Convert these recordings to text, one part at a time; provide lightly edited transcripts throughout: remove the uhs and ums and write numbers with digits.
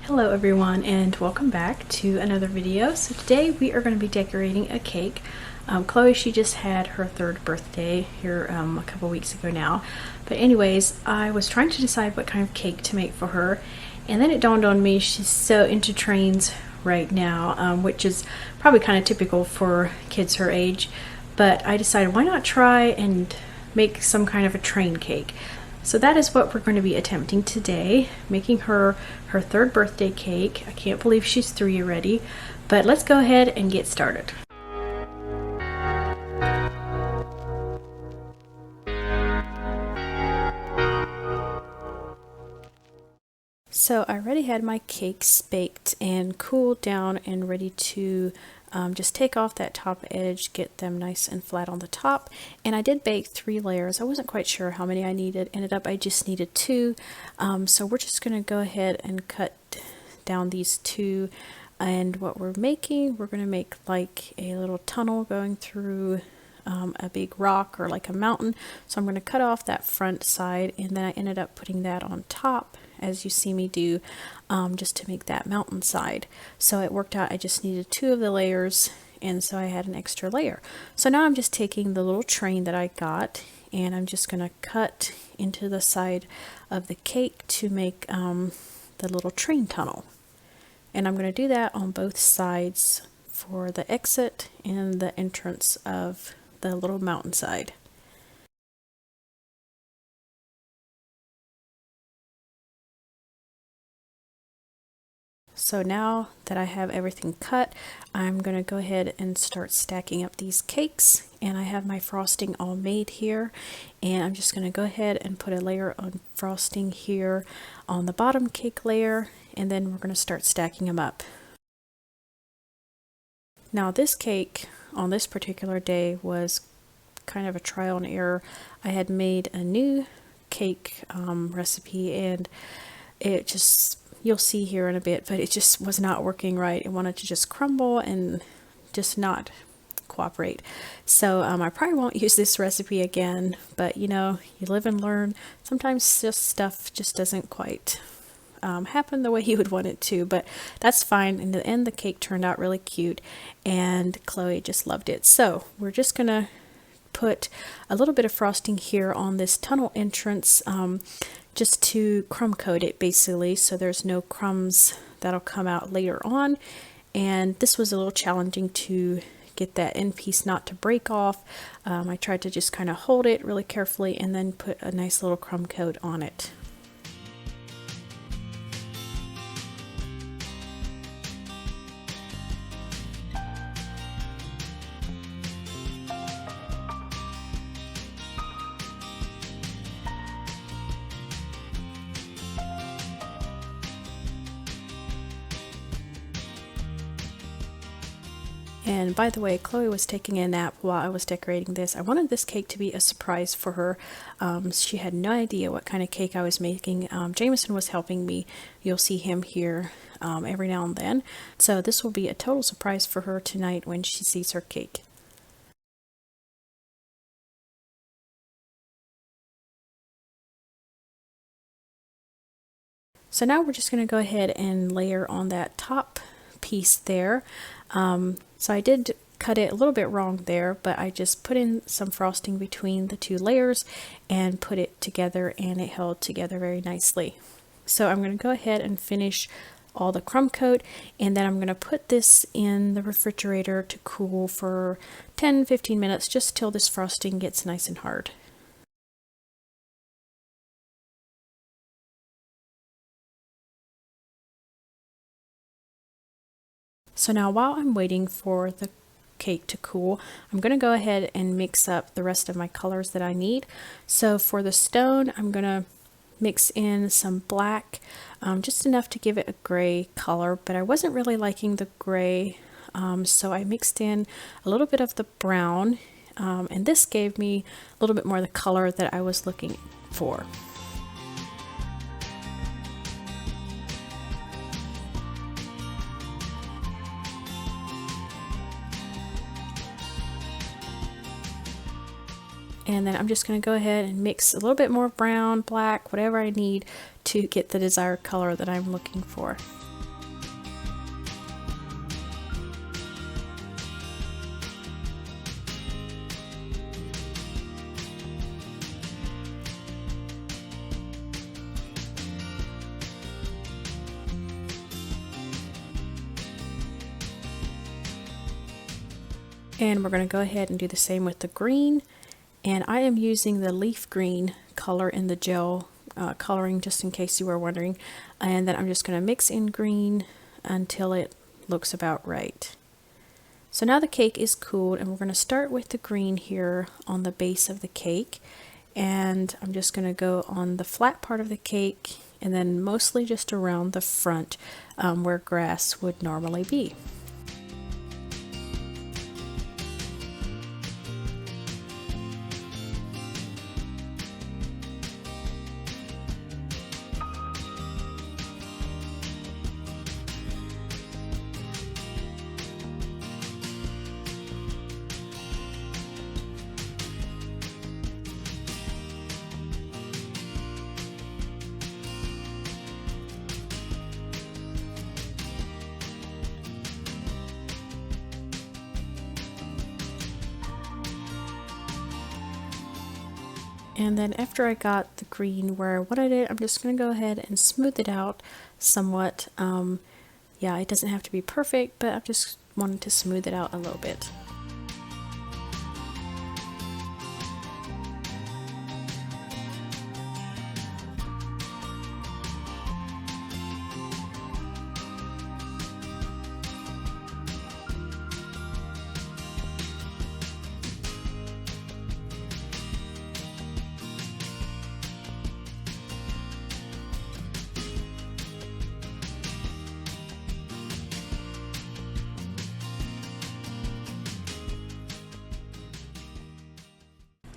Hello everyone and welcome back to another video. So today we are going to be decorating a cake. Chloe, she just had her third birthday here a couple weeks ago now. But anyways, I was trying to decide what kind of cake to make for her, and then it dawned on me she's so into trains right now, which is probably kind of typical for kids her age. But I decided, why not try and make some kind of a train cake. So that is what we're going to be attempting today, making her third birthday cake. I can't believe she's 3 already, but let's go ahead and get started. So I already had my cakes baked and cooled down and ready to just take off that top edge, get them nice and flat on the top. And I did bake 3 layers. I wasn't quite sure how many I needed. Ended up I just needed 2. So we're just going to go ahead and cut down these 2. And what we're going to make like a little tunnel going through a big rock or like a mountain. So I'm going to cut off that front side, and then I ended up putting that on top, as you see me do, just to make that mountain side. So it worked out I just needed 2 of the layers, and so I had an extra layer. So now I'm just taking the little train that I got, and I'm just going to cut into the side of the cake to make the little train tunnel. And I'm going to do that on both sides for the exit and the entrance of the little mountainside. So now that I have everything cut, I'm going to go ahead and start stacking up these cakes, and I have my frosting all made here, and I'm just going to go ahead and put a layer of frosting here on the bottom cake layer, and then we're going to start stacking them up. Now this cake on this particular day was kind of a trial and error. I had made a new cake recipe, and it just, you'll see here in a bit, but it just was not working right. It wanted to just crumble and just not cooperate. So I probably won't use this recipe again, but you know, you live and learn. Sometimes just stuff just doesn't quite happen the way you would want it to, but that's fine. In the end, the cake turned out really cute, and Chloe just loved it. So we're just gonna put a little bit of frosting here on this tunnel entrance, just to crumb coat it basically, so there's no crumbs that'll come out later on. And this was a little challenging to get that end piece not to break off. I tried to just kind of hold it really carefully and then put a nice little crumb coat on it. And by the way, Chloe was taking a nap while I was decorating this. I wanted this cake to be a surprise for her. She had no idea what kind of cake I was making. Jameson was helping me. You'll see him here every now and then. So this will be a total surprise for her tonight when she sees her cake. So now we're just going to go ahead and layer on that top piece there. So I did cut it a little bit wrong there, but I just put in some frosting between the 2 layers and put it together, and it held together very nicely. So I'm going to go ahead and finish all the crumb coat, and then I'm going to put this in the refrigerator to cool for 10-15 minutes, just till this frosting gets nice and hard. So now while I'm waiting for the cake to cool, I'm going to go ahead and mix up the rest of my colors that I need. So for the stone, I'm going to mix in some black, just enough to give it a gray color, but I wasn't really liking the gray, so I mixed in a little bit of the brown, and this gave me a little bit more of the color that I was looking for. And then I'm just going to go ahead and mix a little bit more brown, black, whatever I need to get the desired color that I'm looking for. And we're going to go ahead and do the same with the green. And I am using the leaf green color in the gel coloring, just in case you were wondering. And then I'm just going to mix in green until it looks about right. So now the cake is cooled, and we're going to start with the green here on the base of the cake. And I'm just going to go on the flat part of the cake, and then mostly just around the front where grass would normally be. And then after I got the green where I wanted it, I'm just going to go ahead and smooth it out somewhat. Yeah, it doesn't have to be perfect, but I just wanted to smooth it out a little bit.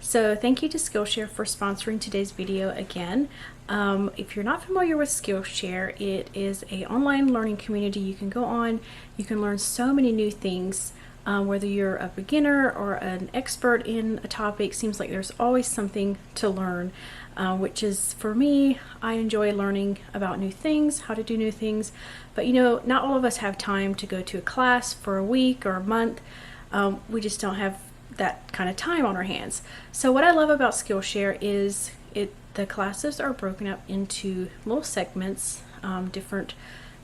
So thank you to Skillshare for sponsoring today's video again. If you're not familiar with Skillshare, it is an online learning community you can go on. You can learn so many new things, whether you're a beginner or an expert in a topic. Seems like there's always something to learn, which is, for me, I enjoy learning about new things, how to do new things. But you know, not all of us have time to go to a class for a week or a month. We just don't have that kind of time on our hands. So what I love about Skillshare is the classes are broken up into little segments, different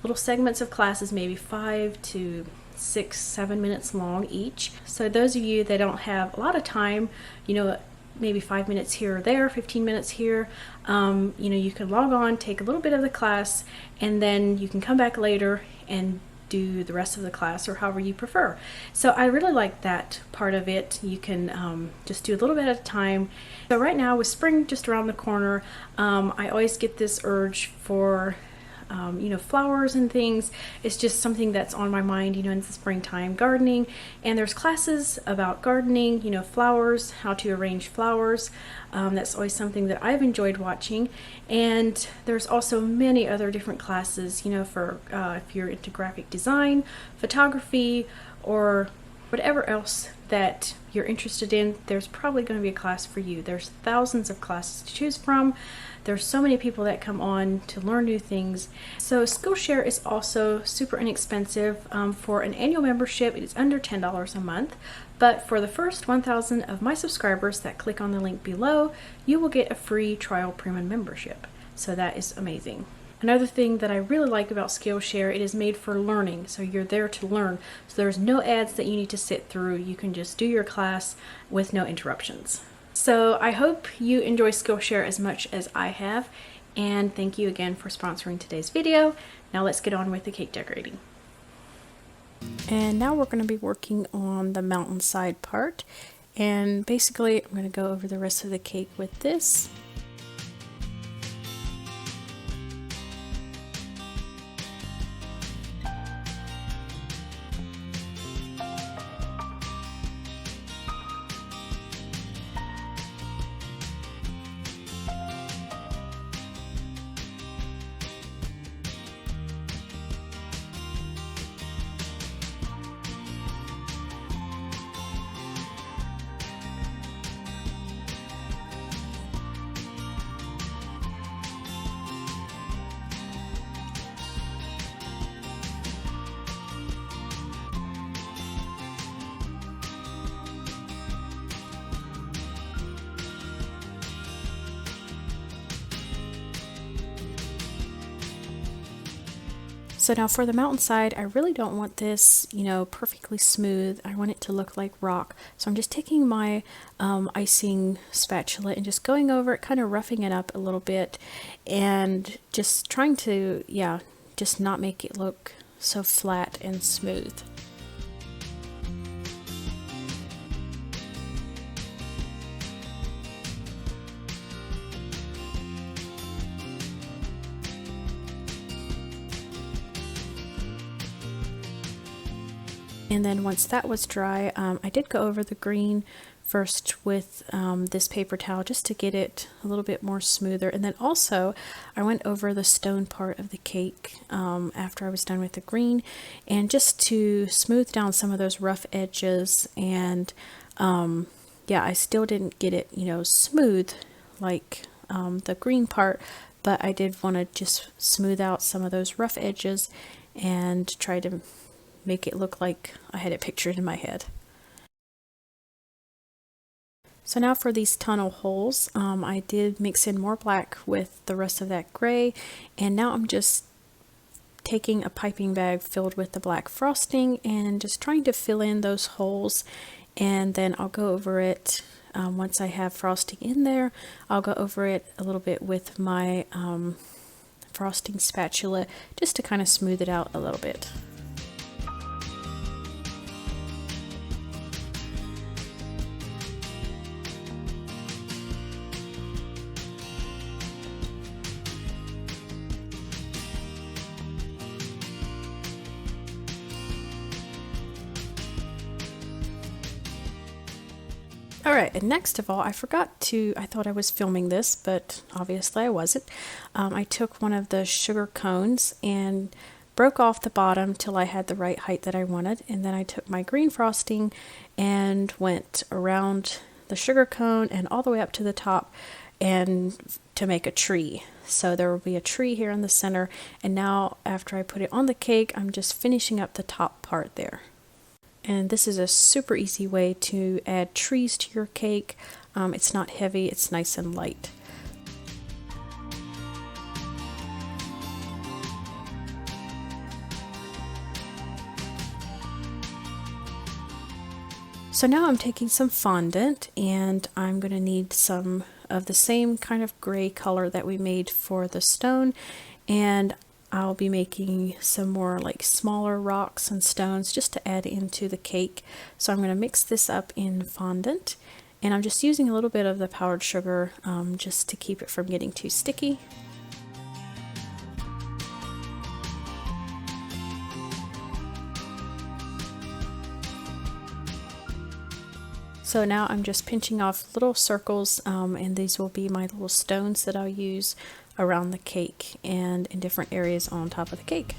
little segments of classes, maybe 5 to 6, 7 minutes long each. So those of you that don't have a lot of time, you know, maybe 5 minutes here or there, 15 minutes here, you know, you can log on, take a little bit of the class, and then you can come back later and do the rest of the class, or however you prefer. So I really like that part of it. You can just do a little bit at a time. So right now, with spring just around the corner, I always get this urge for you know, flowers and things. It's just something that's on my mind, you know, in the springtime, gardening. And there's classes about gardening, you know, flowers, how to arrange flowers. That's always something that I've enjoyed watching. And there's also many other different classes, you know, for if you're into graphic design, photography, or whatever else that you're interested in, there's probably going to be a class for you. There's thousands of classes to choose from. There's so many people that come on to learn new things. So Skillshare is also super inexpensive. For an annual membership, it is under $10 a month. But for the first 1,000 of my subscribers that click on the link below, you will get a free trial premium membership. So that is amazing. Another thing that I really like about Skillshare, it is made for learning. So you're there to learn. So there's no ads that you need to sit through. You can just do your class with no interruptions. So I hope you enjoy Skillshare as much as I have, and thank you again for sponsoring today's video. Now let's get on with the cake decorating. And now we're going to be working on the mountainside part, and basically I'm going to go over the rest of the cake with this. So now for the mountainside, I really don't want this, perfectly smooth. I want it to look like rock. So I'm just taking my icing spatula and just going over it, kind of roughing it up a little bit, and just trying to, just not make it look so flat and smooth. And then once that was dry, I did go over the green first with this paper towel just to get it a little bit more smoother. And then also I went over the stone part of the cake after I was done with the green, and just to smooth down some of those rough edges. And I still didn't get it, smooth like the green part, but I did want to just smooth out some of those rough edges and try to make it look like I had it pictured in my head. So now for these tunnel holes, I did mix in more black with the rest of that gray, and now I'm just taking a piping bag filled with the black frosting and just trying to fill in those holes, and then I'll go over it once I have frosting in there. I'll go over it a little bit with my frosting spatula just to kind of smooth it out a little bit. Alright, and next of all, I thought I was filming this, but obviously I wasn't. I took one of the sugar cones and broke off the bottom till I had the right height that I wanted, and then I took my green frosting and went around the sugar cone and all the way up to the top and to make a tree. So there will be a tree here in the center, and now after I put it on the cake, I'm just finishing up the top part there. And this is a super easy way to add trees to your cake. It's not heavy, it's nice and light. So now I'm taking some fondant, and I'm going to need some of the same kind of gray color that we made for the stone, and I'll be making some more like smaller rocks and stones just to add into the cake. So I'm going to mix this up in fondant, and I'm just using a little bit of the powdered sugar just to keep it from getting too sticky. So now I'm just pinching off little circles, and these will be my little stones that I'll use around the cake and in different areas on top of the cake.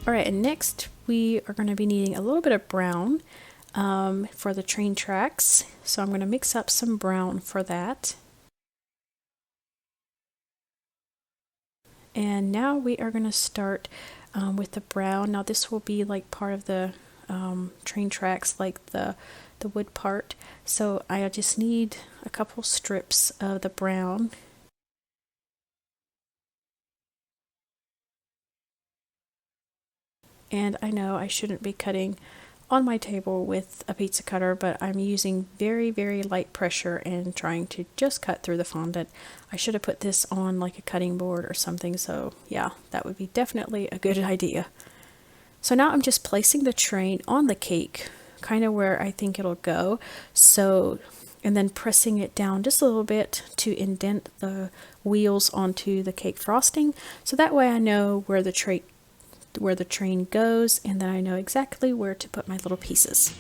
Alright, and next we are going to be needing a little bit of brown for the train tracks. So I'm going to mix up some brown for that. And now we are going to start with the brown. Now this will be like part of the train tracks, like the wood part. So I just need a couple strips of the brown. And I know I shouldn't be cutting on my table with a pizza cutter, but I'm using very, very light pressure and trying to just cut through the fondant. I should have put this on like a cutting board or something, so yeah, that would be definitely a good idea. So now I'm just placing the train on the cake, kind of where I think it'll go, and then pressing it down just a little bit to indent the wheels onto the cake frosting, so that way I know where the train goes, and then I know exactly where to put my little pieces.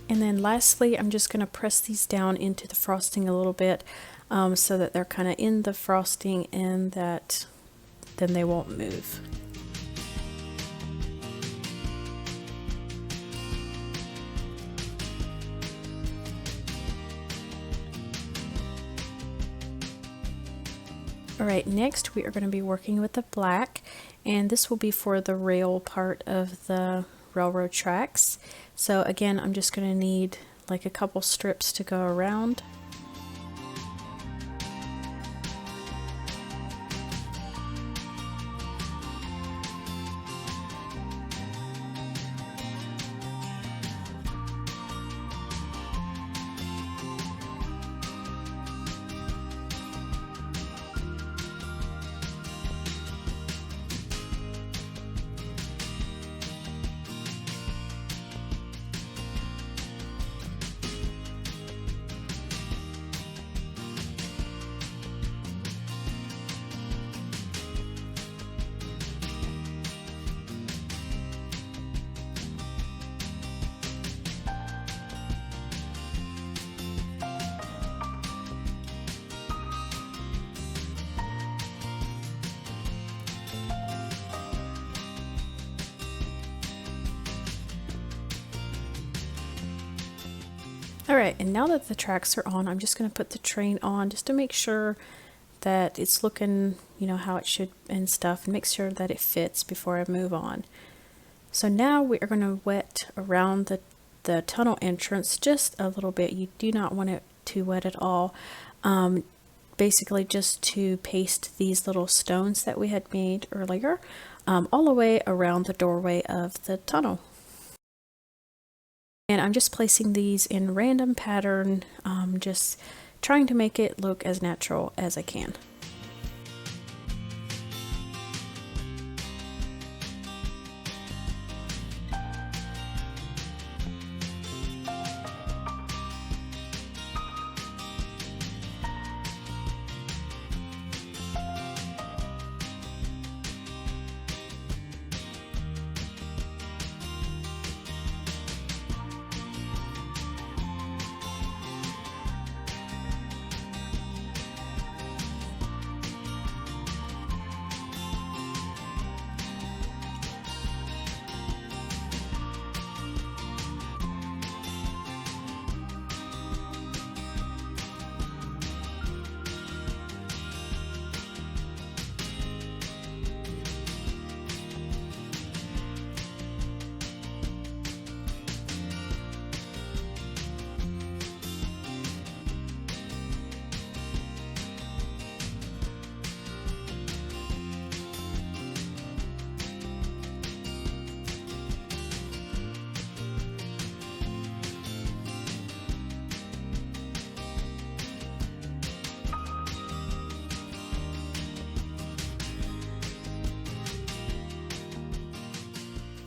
And then lastly, I'm just going to press these down into the frosting a little bit so that they're kind of in the frosting and that then they won't move. Alright, next we are going to be working with the black, and this will be for the rail part of the railroad tracks. So again, I'm just going to need like a couple strips to go around. Alright, and now that the tracks are on, I'm just going to put the train on just to make sure that it's looking, you know, how it should and stuff, and make sure that it fits before I move on. So now we are going to wet around the tunnel entrance just a little bit. You do not want it to wet at all. Basically just to paste these little stones that we had made earlier all the way around the doorway of the tunnel. And I'm just placing these in random pattern, just trying to make it look as natural as I can.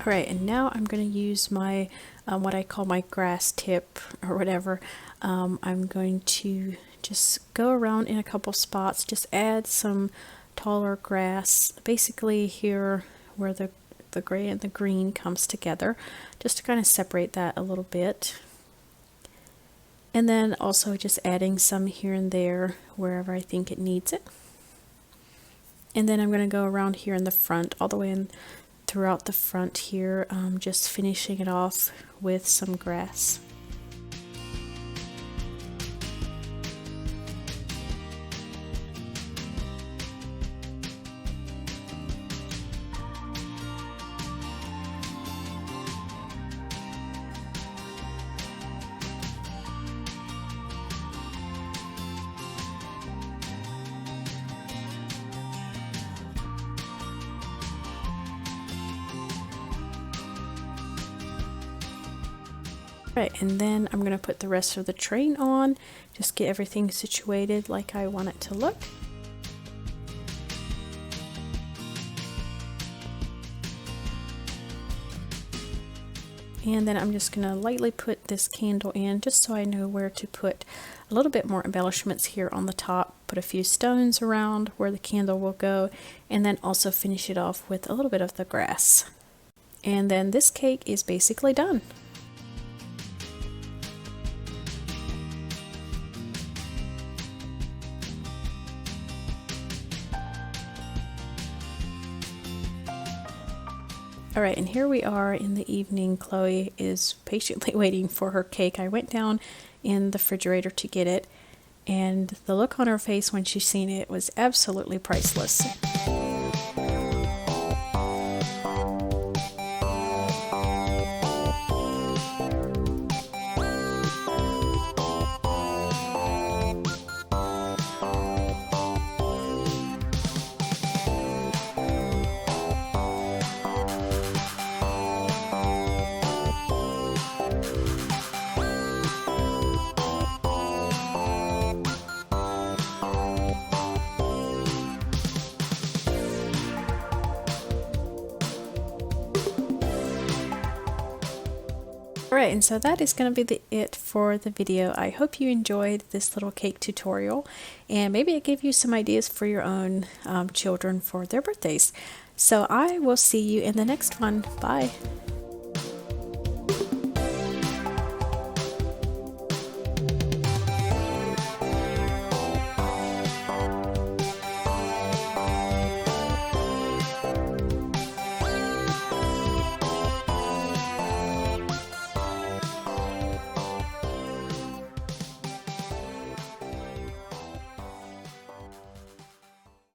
Alright, and now I'm going to use my, what I call my grass tip or whatever. I'm going to just go around in a couple spots, just add some taller grass, basically here where the gray and the green comes together, just to kind of separate that a little bit. And then also just adding some here and there wherever I think it needs it. And then I'm going to go around here in the front, all the way in throughout the front here, just finishing it off with some grass. Right, and then I'm going to put the rest of the train on, just get everything situated like I want it to look. And then I'm just going to lightly put this candle in just so I know where to put a little bit more embellishments here on the top, put a few stones around where the candle will go, and then also finish it off with a little bit of the grass. And then this cake is basically done. Alright, and here we are in the evening. Chloe is patiently waiting for her cake. I went down in the refrigerator to get it, and the look on her face when she seen it was absolutely priceless. Alright, and so that is going to be it for the video. I hope you enjoyed this little cake tutorial, and maybe it gave you some ideas for your own children for their birthdays. So I will see you in the next one. Bye!